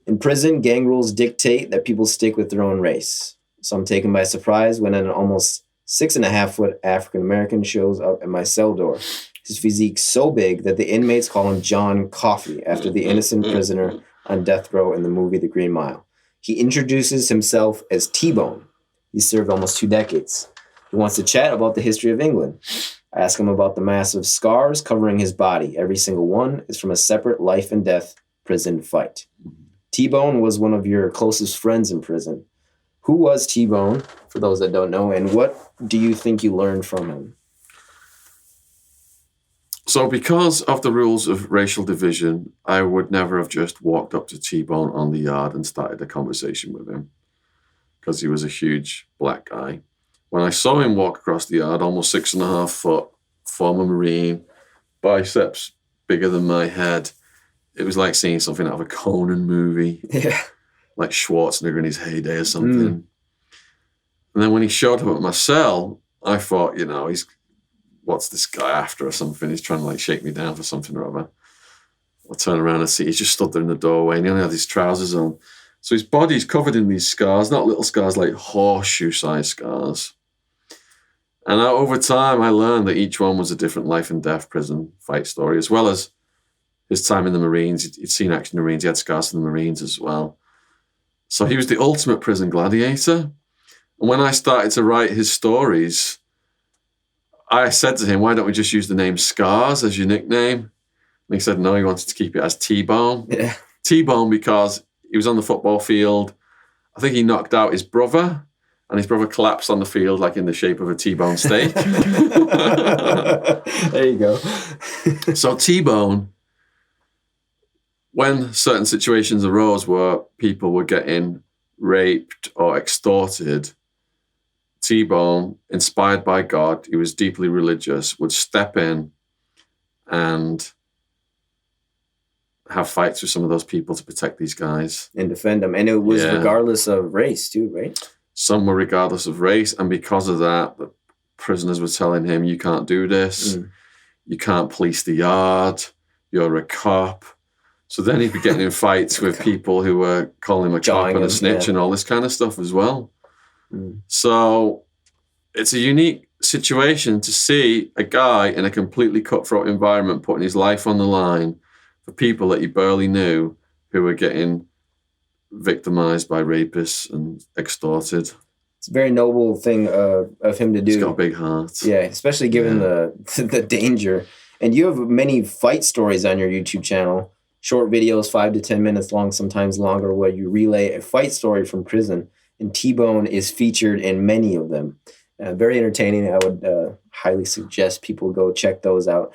In prison, gang rules dictate that people stick with their own race. So I'm taken by surprise when an almost 6.5-foot African-American shows up at my cell door. His physique so big that the inmates call him John Coffey after the innocent prisoner on death row in the movie The Green Mile. He introduces himself as T-Bone. He served almost 2 decades. He wants to chat about the history of England. I ask him about the massive scars covering his body. Every single one is from a separate life and death prison fight. T-Bone was one of your closest friends in prison. Who was T-Bone, for those that don't know, and what do you think you learned from him? So because of the rules of racial division, I would never have just walked up to T-Bone on the yard and started a conversation with him because he was a huge black guy. When I saw him walk across the yard, almost 6.5 foot, former Marine, biceps bigger than my head, it was like seeing something out of a Conan movie. Yeah. Like Schwarzenegger in his heyday or something. And then when he showed up at my cell, I thought, what's this guy after or something? He's trying to like shake me down for something or other. I'll turn around and see he's just stood there in the doorway and he only had his trousers on. So his body's covered in these scars, not little scars, like horseshoe-sized scars. And over time, I learned that each one was a different life and death prison fight story, as well as his time in the Marines. He'd seen action in the Marines. He had scars in the Marines as well. So he was the ultimate prison gladiator. And when I started to write his stories, I said to him, why don't we just use the name Scars as your nickname? And he said, no, he wanted to keep it as T-Bone. Yeah. T-Bone because he was on the football field. I think he knocked out his brother, and his brother collapsed on the field like in the shape of a T-bone steak. There you go. So T-Bone, when certain situations arose where people were getting raped or extorted, T-Bone, inspired by God, he was deeply religious, would step in and have fights with some of those people to protect these guys. And defend them. And it was regardless of race too, right? Some were regardless of race. And because of that, the prisoners were telling him, you can't do this. You can't police the yard. You're a cop. So then he'd be getting in fights with people who were calling him a cop and a snitch and all this kind of stuff as well. So it's a unique situation to see a guy in a completely cutthroat environment putting his life on the line for people that he barely knew who were getting victimized by rapists and extorted. It's a very noble thing of him to do. He's got a big heart. Yeah, especially given the danger. And you have many fight stories on your YouTube channel. Short videos, 5 to 10 minutes long, sometimes longer, where you relay a fight story from prison. And T-Bone is featured in many of them. Very entertaining. I would highly suggest people go check those out.